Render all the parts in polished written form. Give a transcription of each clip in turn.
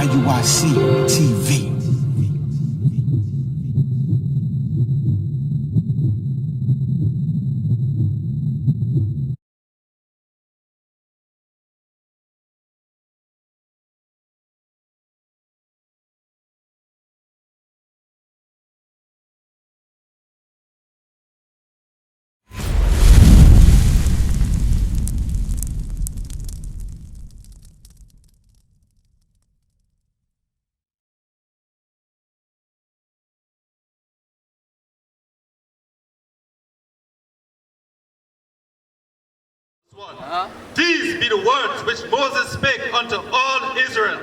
I.U.I.C. TV. These be the words which Moses spake unto all Israel.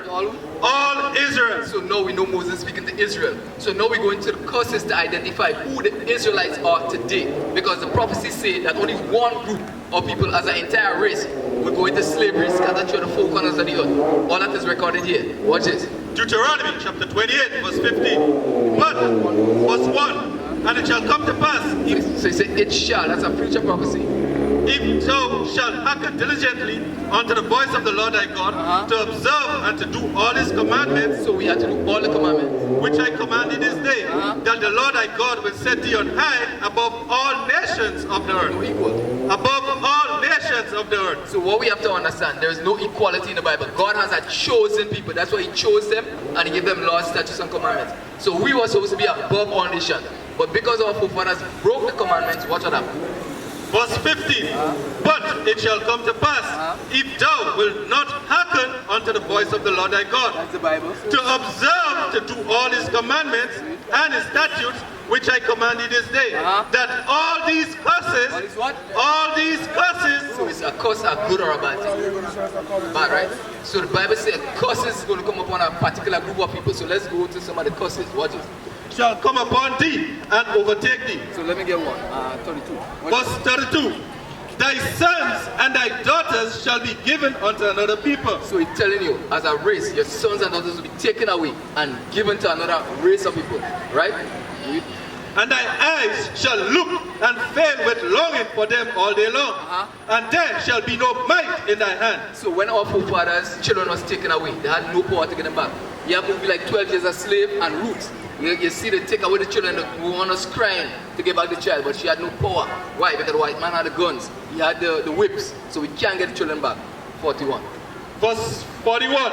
All Israel. So now we know Moses speaking to Israel. So now we go into the curses to identify who the Israelites are today. Because the prophecies say that only one group of people as an entire race will go into slavery, scattered through the four corners of the earth. All that is recorded here. Watch this. Deuteronomy chapter 28 verse 15. But, verse 1, and it shall come to pass. So he said, it shall. That's a future prophecy. If thou shalt hearken diligently unto the voice of the Lord thy God, to observe and to do all his commandments, so we have to do all the commandments, which I commanded this day, that the Lord thy God will set thee on high above all nations of the earth. No equal. Above all nations of the earth. So what we have to understand, there is no equality in the Bible. God has a chosen people. That's why he chose them and he gave them laws, statutes, and commandments. So we were supposed to be above all nations. But because our forefathers broke the commandments, watch what happened. Verse 15, but it shall come to pass, if thou wilt not hearken unto the voice of the Lord thy God, That's the Bible. to observe to do all his commandments and his statutes, which I command thee this day, that all these curses, All these what? all these curses, So is a curse a good or a bad thing? Bad, right? So the Bible says a curse is going to come upon a particular group of people. So let's go to some of the curses. Watch it. shall come upon thee and overtake thee. So let me get one. 32. Verse 32, thy sons and thy daughters shall be given unto another people. So he's telling you, as a race, your sons and daughters will be taken away and given to another race of people. Right? And thy eyes shall look and fail with longing for them all day long. And there shall be no might in thy hand. So when our forefathers' children was taken away, they had no power to get them back. You have to be like 12 years a slave and roots. You see they take away the children, the woman was crying to get back the child, but she had no power. Why? Because the white man had the guns. He had the whips, so we can't get the children back. 41. Verse 41.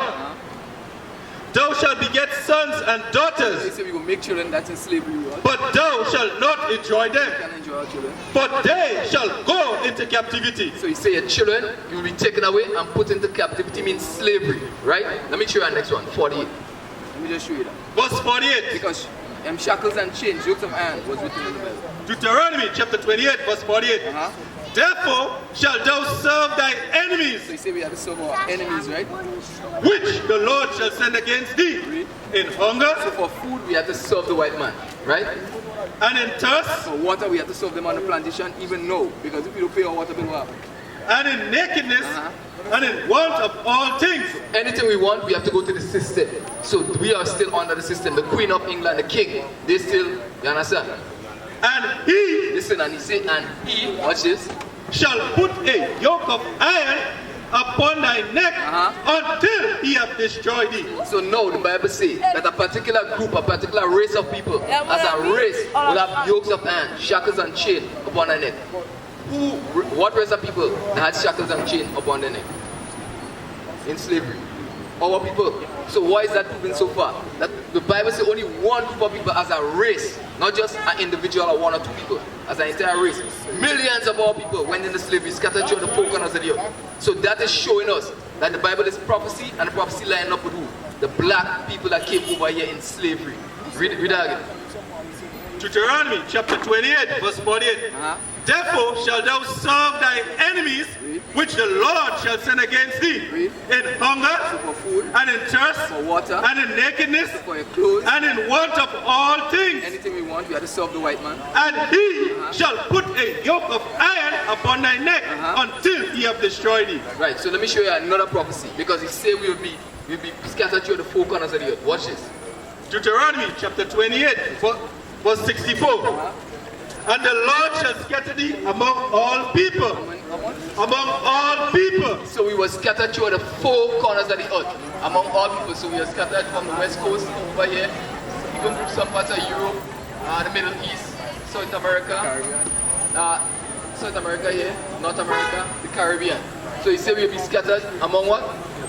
Thou shalt beget sons and They daughters, say we will make children that's in slavery. but thou shalt not enjoy We them, can enjoy our children. but they shall go into captivity. So you say your children, you will be taken away and put into captivity, means slavery, right? Let me show you our next one, 48. Let me just show you that. Verse 48. Because shackles and chains, yokes of iron was written in the Bible. Deuteronomy chapter 28 verse 48. Therefore shalt thou serve thy enemies, So you say we have to serve our enemies, right? which the Lord shall send against thee, in hunger So for food, we have to serve the white man, right? and in thirst For water, we have to serve them on the plantation, even now. Because if you don't pay our water bill, what happens? and in nakedness and in want of all things. Anything we want, we have to go to the system. So we are still under the system. The Queen of England, the King, they still, you understand? And he Listen, and he said, and he, watch this, shall put a yoke of iron upon thy neck until he have destroyed thee. So now the Bible says that a particular group, a particular race of people, as a race, will have yokes of iron, shackles and chain upon their neck. What race of people that had shackles and chain upon their neck? In slavery. Our people. So why is that proving so far? That the Bible says only one group of people as a race, not just an individual or one or two people, as an entire race. Millions of our people went into slavery, scattered through the four corners of the earth. So that is showing us that the Bible is prophecy, and the prophecy lining up with who? The black people that came over here in slavery. Read that again. Deuteronomy chapter 28 verse 48. Therefore shalt thou serve thy enemies, which the Lord shall send against thee, in hunger For food, and in thirst for water, and in nakedness for your clothes, and in want of all things. anything we want, we have to serve the white man. And he shall put a yoke of iron upon thy neck until he have destroyed thee. Right, so let me show you another prophecy, because he said we'll be scattered through the four corners of the earth. Watch this. Deuteronomy chapter 28 verse 64. And the Lord shall scatter thee among all people, among all people. So we were scattered through the four corners of the earth, among all people. So we were scattered from the west coast over here, even some parts of Europe, the Middle East, South America, South America here, North America, the Caribbean. So he said we'll be scattered among what?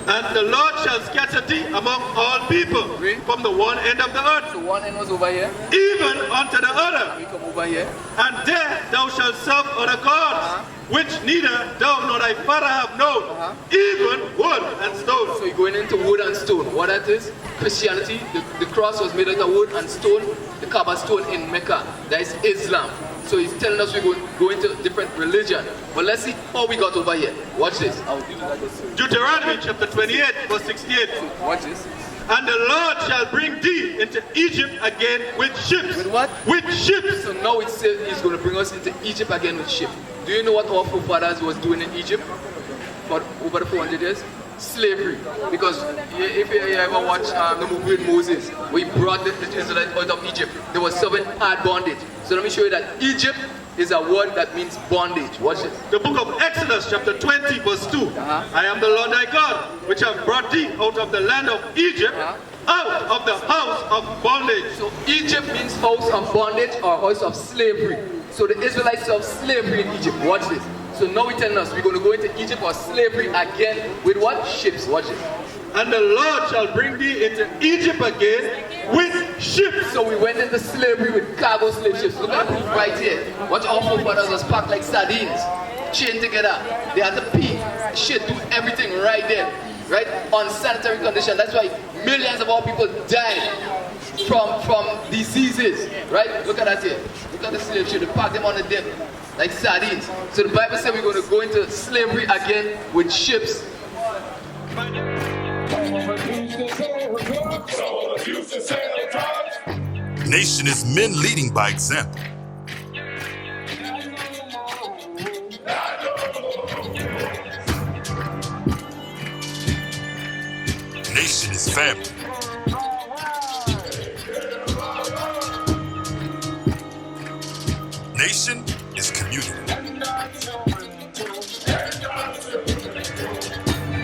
And the Lord shall scatter thee among all people, from the one end of the earth, So one end was over here, even unto the other. we come over here. And there thou shalt serve other gods, which neither thou nor thy father have known, even wood and stone. So you're going into wood and stone. What that is? Christianity. The cross was made out of wood and stone. The Kaaba stone in Mecca. That is Islam. So he's telling us we're going into different religion. But let's see how we got over here. Watch this. Deuteronomy chapter 28, verse 68. Watch this. And the Lord shall bring thee into Egypt again with ships. With what? With ships. So now it says he's going to bring us into Egypt again with ships. Do you know what our forefathers was doing in Egypt for over the 400 years? Slavery. Because if you ever watch the movie with Moses, we brought the Israelites out of Egypt. They were serving hard bondage. So let me show you that Egypt is a word that means bondage. Watch this. The book of Exodus chapter 20 verse 2. I am the Lord thy God, which have brought thee out of the land of Egypt, out of the house of bondage. So Egypt means house of bondage or house of slavery. So the Israelites served slavery in Egypt. Watch this. So now we're telling us we're going to go into Egypt for slavery again with what? Ships. Watch this. And the Lord shall bring thee into Egypt again with ships. So we went into slavery with cargo slave ships. Look at the proof right here. What our forefathers was packed like sardines, chained together. They had to pee, shit, do everything right there, right? Unsanitary condition. That's why millions of our people died from diseases, right? Look at that here. Look at the slave ship. They packed them on the deck like sardines. So the Bible said we're going to go into slavery again with ships. Nation is men leading by example. Nation is family. Nation is community.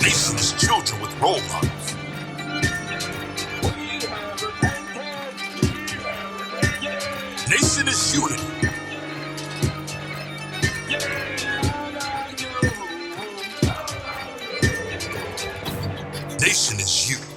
Nation is children with role models. Nation is unity. Nation is you.